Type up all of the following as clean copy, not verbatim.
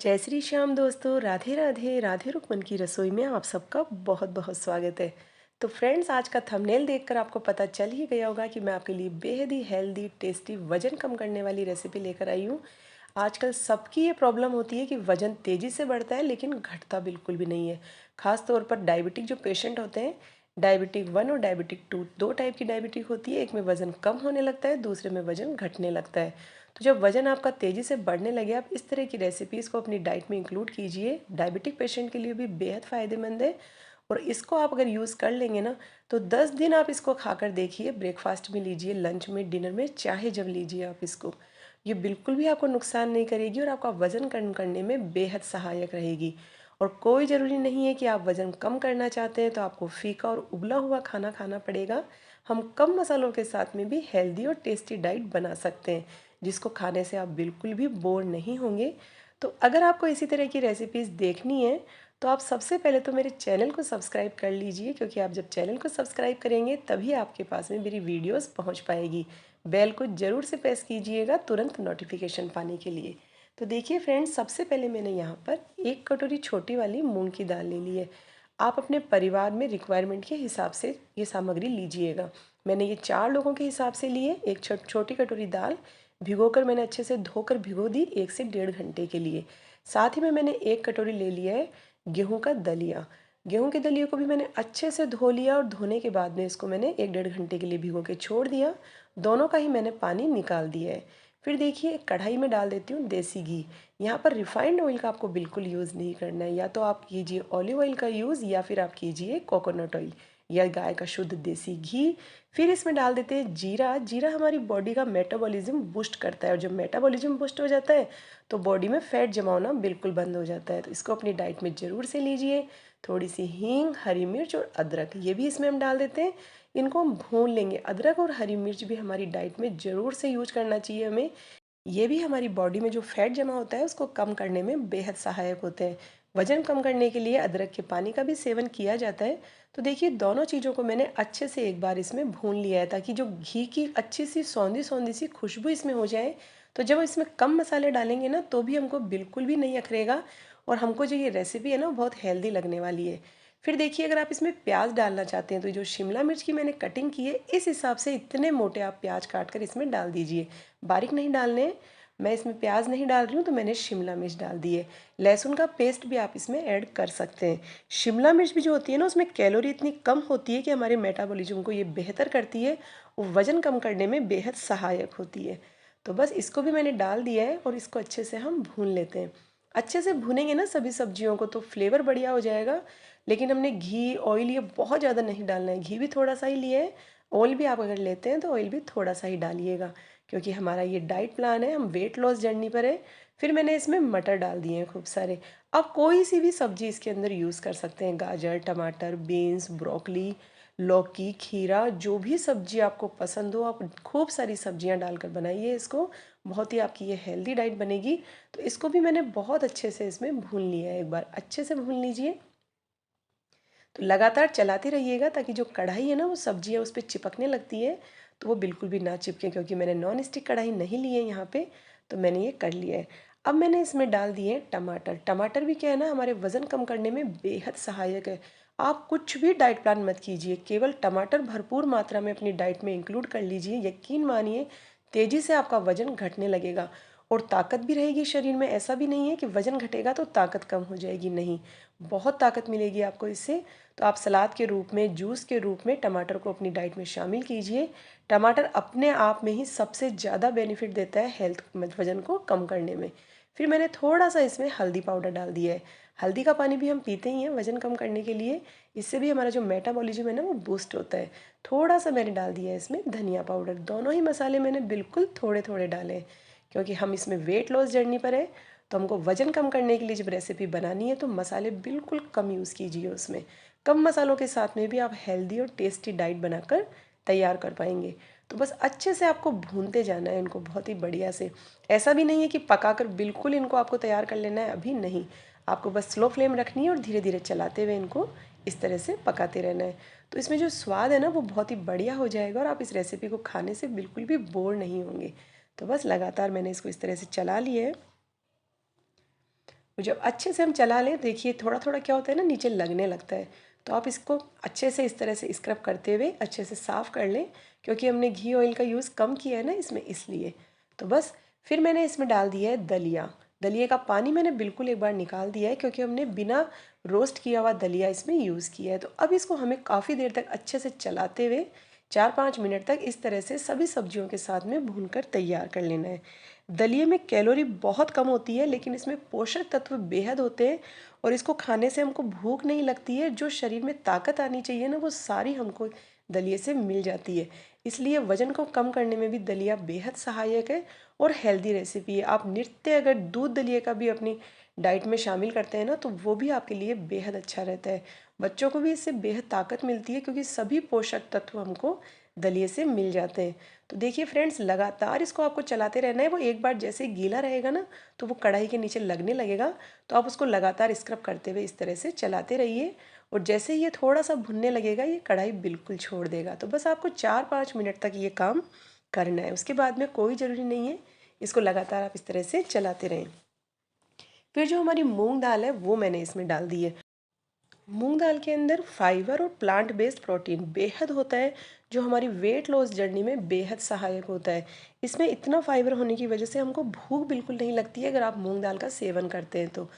जय श्री श्याम दोस्तों, राधे राधे। राधे रुकमन की रसोई में आप सबका बहुत बहुत स्वागत है। तो फ्रेंड्स, आज का थंबनेल देखकर आपको पता चल ही गया होगा कि मैं आपके लिए बेहद ही हेल्दी, टेस्टी, वजन कम करने वाली रेसिपी लेकर आई हूँ। आजकल सबकी ये प्रॉब्लम होती है कि वजन तेज़ी से बढ़ता है लेकिन घटता बिल्कुल भी नहीं है। खास तौर पर डायबिटिक जो पेशेंट होते हैं, डायबिटिक 1 और डायबिटिक 2, दो टाइप की डायबिटिक होती है। एक में वज़न कम होने लगता है, दूसरे में वज़न घटने लगता है। तो जब वज़न आपका तेज़ी से बढ़ने लगे, आप इस तरह की रेसिपीज़ को अपनी डाइट में इंक्लूड कीजिए। डायबिटिक पेशेंट के लिए भी बेहद फ़ायदेमंद है। और इसको आप अगर यूज़ कर लेंगे ना, तो 10 दिन आप इसको खाकर देखिए। ब्रेकफास्ट में लीजिए, लंच में, डिनर में, चाहे जब लीजिए आप इसको। ये बिल्कुल भी आपको नुकसान नहीं करेगी और आपका वज़न कम करने में बेहद सहायक रहेगी। और कोई ज़रूरी नहीं है कि आप वज़न कम करना चाहते हैं तो आपको फीका और उबला हुआ खाना खाना पड़ेगा। हम कम मसालों के साथ में भी हेल्दी और टेस्टी डाइट बना सकते हैं, जिसको खाने से आप बिल्कुल भी बोर नहीं होंगे। तो अगर आपको इसी तरह की रेसिपीज़ देखनी है तो आप सबसे पहले तो मेरे चैनल को सब्सक्राइब कर लीजिए, क्योंकि आप जब चैनल को सब्सक्राइब करेंगे तभी आपके पास में मेरी वीडियोस पहुंच पाएगी। बेल को ज़रूर से प्रेस कीजिएगा तुरंत नोटिफिकेशन पाने के लिए। तो देखिए फ्रेंड्स, सबसे पहले मैंने यहाँ पर 1 कटोरी छोटी वाली मूंग की दाल ले ली है। आप अपने परिवार में रिक्वायरमेंट के हिसाब से ये सामग्री लीजिएगा। मैंने ये 4 लोगों के हिसाब से लिए। एक छोटी कटोरी दाल भिगोकर मैंने अच्छे से धोकर भिगो दी 1 से 1.5 घंटे के लिए। साथ ही में मैंने 1 कटोरी ले लिया है गेहूं का दलिया। गेहूं के दलिए को भी मैंने अच्छे से धो लिया और धोने के बाद में इसको मैंने 1 1.5 घंटे के लिए भिगो के छोड़ दिया। दोनों का ही मैंने पानी निकाल दिया है। फिर देखिए, एक कढ़ाई में डाल देती हूँ देसी घी। यहाँ पर रिफाइंड ऑयल का आपको बिल्कुल यूज़ नहीं करना है। या तो आप कीजिए ऑलिव ऑयल का यूज़ या फिर आप कीजिए कोकोनट ऑयल या गाय का शुद्ध देसी घी। फिर इसमें डाल देते हैं जीरा। जीरा हमारी बॉडी का मेटाबॉलिज्म बूस्ट करता है, और जब मेटाबॉलिज्म बूस्ट हो जाता है तो बॉडी में फैट जमा होना बिल्कुल बंद हो जाता है। तो इसको अपनी डाइट में ज़रूर से लीजिए। थोड़ी सी हींग, हरी मिर्च और अदरक, ये भी इसमें हम डाल देते हैं। इनको हम भून लेंगे। अदरक और हरी मिर्च भी हमारी डाइट में ज़रूर से यूज करना चाहिए हमें। ये भी हमारी बॉडी में जो फैट जमा होता है उसको कम करने में बेहद सहायक होते हैं। वजन कम करने के लिए अदरक के पानी का भी सेवन किया जाता है। तो देखिए, दोनों चीज़ों को मैंने अच्छे से एक बार इसमें भून लिया है, ताकि जो घी की अच्छी सी सौंधी सौंधी सी खुशबू इसमें हो जाए। तो जब इसमें कम मसाले डालेंगे ना, तो भी हमको बिल्कुल भी नहीं अखरेगा और हमको जो ये रेसिपी है ना, बहुत हेल्दी लगने वाली है। फिर देखिए, अगर आप इसमें प्याज डालना चाहते हैं तो जो शिमला मिर्च की मैंने कटिंग की है, इस हिसाब से इतने मोटे आप प्याज काट कर इसमें डाल दीजिए। बारीक नहीं डालने हैं। मैं इसमें प्याज नहीं डाल रही हूँ तो मैंने शिमला मिर्च डाल दी है। लहसुन का पेस्ट भी आप इसमें ऐड कर सकते हैं। शिमला मिर्च भी जो होती है ना, उसमें कैलोरी इतनी कम होती है कि हमारे मेटाबॉलिज्म को ये बेहतर करती है और वज़न कम करने में बेहद सहायक होती है। तो बस इसको भी मैंने डाल दिया है और इसको अच्छे से हम भून लेते हैं। अच्छे से भूनेंगे ना सभी सब्जियों को तो फ्लेवर बढ़िया हो जाएगा। लेकिन हमने घी, ऑयल ये बहुत ज़्यादा नहीं डालना है। घी भी थोड़ा सा ही लिया है। ऑयल भी आप अगर लेते हैं तो ऑयल भी थोड़ा सा ही डालिएगा, क्योंकि हमारा ये डाइट प्लान है, हम वेट लॉस जर्नी पर है। फिर मैंने इसमें मटर डाल दिए हैं खूब सारे। आप कोई सी भी सब्जी इसके अंदर यूज़ कर सकते हैं। गाजर, टमाटर, बीन्स, ब्रोकली, लौकी, खीरा, जो भी सब्जी आपको पसंद हो, आप खूब सारी सब्जियां डालकर बनाइए इसको। बहुत ही आपकी ये हेल्दी डाइट बनेगी। तो इसको भी मैंने बहुत अच्छे से इसमें भून लिया है। एक बार अच्छे से भून लीजिए। तो लगातार चलाते रहिएगा, ताकि जो कढ़ाई है ना, वो सब्जियाँ उस पर चिपकने लगती है तो वो बिल्कुल भी ना चिपके, क्योंकि मैंने नॉन स्टिक कढ़ाई नहीं ली है यहाँ पे। तो मैंने ये कर लिया है। अब मैंने इसमें डाल दिए टमाटर। टमाटर भी क्या है ना, हमारे वज़न कम करने में बेहद सहायक है। आप कुछ भी डाइट प्लान मत कीजिए, केवल टमाटर भरपूर मात्रा में अपनी डाइट में इंक्लूड कर लीजिए। यकीन मानिए, तेज़ी से आपका वज़न घटने लगेगा और ताकत भी रहेगी शरीर में। ऐसा भी नहीं है कि वज़न घटेगा तो ताकत कम हो जाएगी, नहीं, बहुत ताकत मिलेगी आपको इससे। तो आप सलाद के रूप में, जूस के रूप में टमाटर को अपनी डाइट में शामिल कीजिए। टमाटर अपने आप में ही सबसे ज़्यादा बेनिफिट देता है हेल्थ, वज़न को कम करने में। फिर मैंने थोड़ा सा इसमें हल्दी पाउडर डाल दिया है। हल्दी का पानी भी हम पीते ही हैं वज़न कम करने के लिए। इससे भी हमारा जो मेटाबॉलिज्म है ना, वो बूस्ट होता है। थोड़ा सा मैंने डाल दिया है इसमें धनिया पाउडर। दोनों ही मसाले मैंने बिल्कुल थोड़े थोड़े डाले हैं, क्योंकि हम इसमें वेट लॉस जर्नी पर है। तो हमको वज़न कम करने के लिए जब रेसिपी बनानी है तो मसाले बिल्कुल कम यूज़ कीजिए उसमें। कम मसालों के साथ में भी आप हेल्दी और टेस्टी डाइट बनाकर तैयार कर पाएंगे। तो बस अच्छे से आपको भूनते जाना है इनको, बहुत ही बढ़िया से। ऐसा भी नहीं है कि पकाकर बिल्कुल इनको आपको तैयार कर लेना है, अभी नहीं। आपको बस स्लो फ्लेम रखनी है और धीरे धीरे चलाते हुए इनको इस तरह से पकाते रहना है। तो इसमें जो स्वाद है ना, वो बहुत ही बढ़िया हो जाएगा और आप इस रेसिपी को खाने से बिल्कुल भी बोर नहीं होंगे। तो बस लगातार मैंने इसको इस तरह से चला लिया है। और जब अच्छे से हम चला लें, देखिए थोड़ा थोड़ा क्या होता है ना, नीचे लगने लगता है। तो आप इसको अच्छे से इस तरह से स्क्रब करते हुए अच्छे से साफ़ कर लें, क्योंकि हमने घी ऑयल का यूज़ कम किया है ना इसमें, इसलिए। तो बस फिर मैंने इसमें डाल दिया है दलिया। दलिए का पानी मैंने बिल्कुल एक बार निकाल दिया है, क्योंकि हमने बिना रोस्ट किया हुआ दलिया इसमें यूज़ किया है। तो अब इसको हमें काफ़ी देर तक अच्छे से चलाते हुए 4-5 मिनट तक इस तरह से सभी सब्जियों के साथ में भूनकर तैयार कर लेना है। दलिए में कैलोरी बहुत कम होती है, लेकिन इसमें पोषक तत्व बेहद होते हैं, और इसको खाने से हमको भूख नहीं लगती है। जो शरीर में ताकत आनी चाहिए ना, वो सारी हमको दलिए से मिल जाती है। इसलिए वज़न को कम करने में भी दलिया बेहद सहायक है और हेल्दी रेसिपी है। आप नित्य अगर दूध दलिए का भी अपनी डाइट में शामिल करते हैं ना, तो वो भी आपके लिए बेहद अच्छा रहता है। बच्चों को भी इससे बेहद ताकत मिलती है, क्योंकि सभी पोषक तत्व हमको दलिए से मिल जाते हैं। तो देखिए फ्रेंड्स, लगातार इसको आपको चलाते रहना है। वो एक बार जैसे ही गीला रहेगा ना, तो वो कढ़ाई के नीचे लगने लगेगा। तो आप उसको लगातार स्क्रब करते हुए इस तरह से चलाते रहिए, और जैसे ही ये थोड़ा सा भुनने लगेगा, ये कढ़ाई बिल्कुल छोड़ देगा। तो बस आपको 4-5 मिनट तक ये काम करना है। उसके बाद में कोई ज़रूरी नहीं है, इसको लगातार आप इस तरह से चलाते रहें। फिर जो हमारी मूंग दाल है वो मैंने इसमें डाल दी है। मूंग दाल के अंदर फाइबर और प्लांट बेस्ड प्रोटीन बेहद होता है, जो हमारी वेट लॉस जर्नी में बेहद सहायक होता है। इसमें इतना फाइबर होने की वजह से हमको भूख बिल्कुल नहीं लगती है, अगर आप मूंग दाल का सेवन करते हैं तो।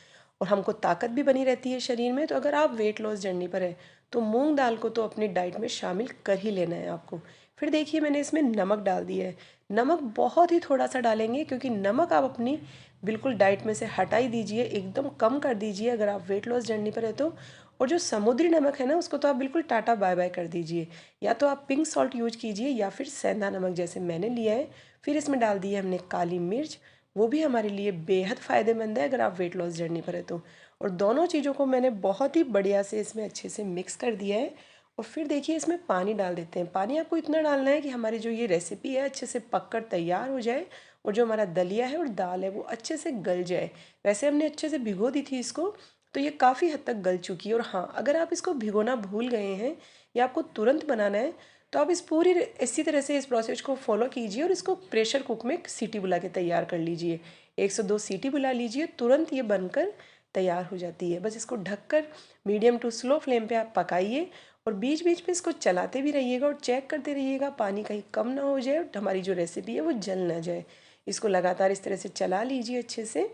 और हमको ताकत भी बनी रहती है शरीर में। तो अगर आप वेट लॉस जर्नी पर हैं, तो मूंग दाल को तो अपनी डाइट में शामिल कर ही लेना है आपको। फिर देखिए, मैंने इसमें नमक डाल दिया है। नमक बहुत ही थोड़ा सा डालेंगे, क्योंकि नमक आप अपनी बिल्कुल डाइट में से हटा ही दीजिए, एकदम कम कर दीजिए अगर आप वेट लॉस जर्नी पर है तो। और जो समुद्री नमक है ना, उसको तो आप बिल्कुल टाटा बाय बाय कर दीजिए। या तो आप पिंक सॉल्ट यूज कीजिए, या फिर सेंधा नमक जैसे मैंने लिया है। फिर इसमें डाल दी है हमने काली मिर्च, वो भी हमारे लिए बेहद फ़ायदेमंद है अगर आप वेट लॉस जर्नी पर है तो। और दोनों चीज़ों को मैंने बहुत ही बढ़िया से इसमें अच्छे से मिक्स कर दिया है। और फिर देखिए, इसमें पानी डाल देते हैं। पानी आपको इतना डालना है कि हमारी जो ये रेसिपी है अच्छे से पककर तैयार हो जाए, और जो हमारा दलिया है और दाल है वो अच्छे से गल जाए। वैसे हमने अच्छे से भिगो दी थी इसको, तो ये काफ़ी हद तक गल चुकी है। और हाँ, अगर आप इसको भिगोना भूल गए हैं या आपको तुरंत बनाना है, तो आप इसी तरह से इस प्रोसेस को फॉलो कीजिए, और इसको प्रेशर कुक में सीटी बुला के तैयार कर लीजिए। 1 से 2 सीटी बुला लीजिए, तुरंत ये बनकर तैयार हो जाती है। बस इसको ढककर मीडियम टू स्लो फ्लेम पे आप पकाइए, और बीच बीच में इसको चलाते भी रहिएगा और चेक करते रहिएगा, पानी कहीं कम ना हो जाए और हमारी जो रेसिपी है वो जल ना जाए। इसको लगातार इस तरह से चला लीजिए अच्छे से।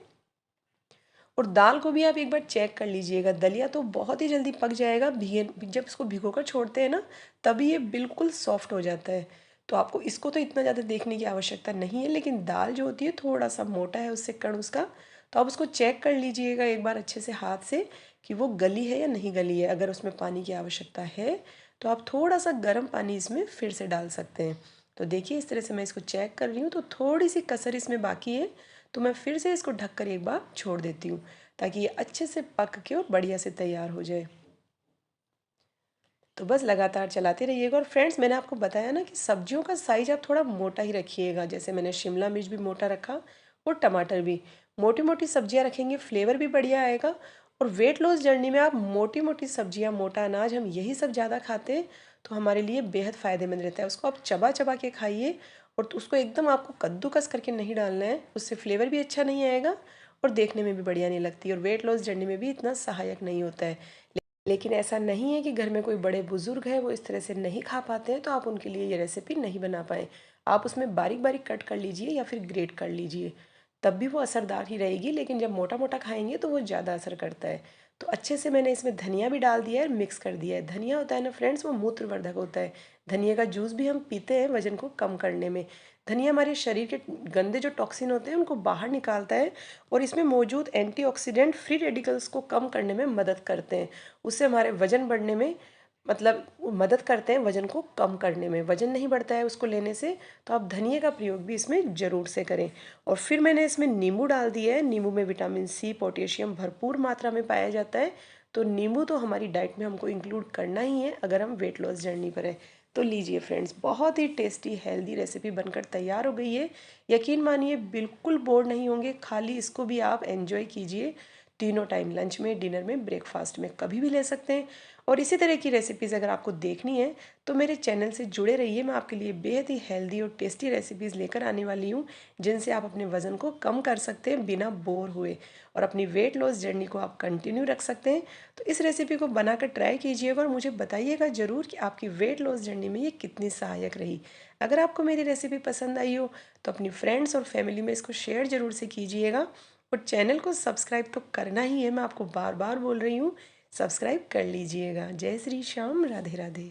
और दाल को भी आप एक बार चेक कर लीजिएगा। दलिया तो बहुत ही जल्दी पक जाएगा, भिगे जब इसको भिगो कर छोड़ते हैं ना, तभी ये बिल्कुल सॉफ्ट हो जाता है। तो आपको इसको तो इतना ज़्यादा देखने की आवश्यकता नहीं है, लेकिन दाल जो होती है थोड़ा सा मोटा है उससे कण उसका। तो आप उसको चेक कर लीजिएगा एक बार अच्छे से हाथ से, कि वो गली है या नहीं गली है। अगर उसमें पानी की आवश्यकता है, तो आप थोड़ा सा गर्म पानी इसमें फिर से डाल सकते हैं। तो देखिए, इस तरह से मैं इसको चेक कर रही हूँ, तो थोड़ी सी कसर इसमें बाकी है। तो मैं फिर से इसको ढककर एक बार छोड़ देती हूँ, ताकि ये अच्छे से पक के और बढ़िया से तैयार हो जाए। तो बस लगातार चलाते रहिएगा। और फ्रेंड्स, मैंने आपको बताया ना कि सब्जियों का साइज आप थोड़ा मोटा ही रखिएगा। जैसे मैंने शिमला मिर्च भी मोटा रखा, और टमाटर भी। मोटी मोटी सब्जियां रखेंगे, फ्लेवर भी बढ़िया आएगा। और वेट लॉस जर्नी में आप मोटी मोटी सब्जियां, मोटा अनाज, हम यही सब ज़्यादा खाते हैं, तो हमारे लिए बेहद फ़ायदेमंद रहता है। उसको आप चबा चबा के खाइए, और तो उसको एकदम आपको कद्दूकस करके नहीं डालना है, उससे फ्लेवर भी अच्छा नहीं आएगा और देखने में भी बढ़िया नहीं लगती, और वेट लॉस जर्नी में भी इतना सहायक नहीं होता है। लेकिन ऐसा नहीं है कि घर में कोई बड़े बुजुर्ग है, वो इस तरह से नहीं खा पाते हैं, तो आप उनके लिए ये रेसिपी नहीं बना पाए। आप उसमें बारीक बारीक कट कर लीजिए, या फिर ग्रेट कर लीजिए, तब भी वो असरदार ही रहेगी। लेकिन जब मोटा मोटा खाएंगे तो वो ज़्यादा असर करता है। तो अच्छे से मैंने इसमें धनिया भी डाल दिया है, मिक्स कर दिया है। धनिया होता है ना फ्रेंड्स, वो मूत्रवर्धक होता है। धनिया का जूस भी हम पीते हैं वजन को कम करने में। धनिया हमारे शरीर के गंदे जो टॉक्सिन होते हैं उनको बाहर निकालता है, और इसमें मौजूद एंटीऑक्सीडेंट फ्री रेडिकल्स को कम करने में मदद करते हैं। उससे हमारे वज़न बढ़ने में, मतलब वो मदद करते हैं वज़न को कम करने में। वज़न नहीं बढ़ता है उसको लेने से। तो आप धनिए का प्रयोग भी इसमें ज़रूर से करें। और फिर मैंने इसमें नींबू डाल दिया है। नींबू में विटामिन सी, पोटेशियम भरपूर मात्रा में पाया जाता है। तो नींबू तो हमारी डाइट में हमको इंक्लूड करना ही है अगर हम वेट लॉस जर्नी पर है। तो लीजिए फ्रेंड्स, बहुत ही टेस्टी हेल्दी रेसिपी बनकर तैयार हो गई है। यकीन मानिए, बिल्कुल बोर नहीं होंगे, खाली इसको भी आप एंजॉय कीजिए। तीनों टाइम, लंच में, डिनर में, ब्रेकफास्ट में, कभी भी ले सकते हैं। और इसी तरह की रेसिपीज़ अगर आपको देखनी है तो मेरे चैनल से जुड़े रहिए। मैं आपके लिए बेहद ही हेल्दी और टेस्टी रेसिपीज़ लेकर आने वाली हूँ, जिनसे आप अपने वज़न को कम कर सकते हैं बिना बोर हुए, और अपनी वेट लॉस जर्नी को आप कंटिन्यू रख सकते हैं। तो इस रेसिपी को बनाकर ट्राई कीजिएगा और मुझे बताइएगा ज़रूर कि आपकी वेट लॉस जर्नी में ये कितनी सहायक रही। अगर आपको मेरी रेसिपी पसंद आई हो तो अपनी फ्रेंड्स और फैमिली में इसको शेयर ज़रूर से कीजिएगा, और चैनल को सब्सक्राइब तो करना ही है, मैं आपको बार बार बोल रही हूँ, सब्सक्राइब कर लीजिएगा। जय श्री श्याम, राधे राधे।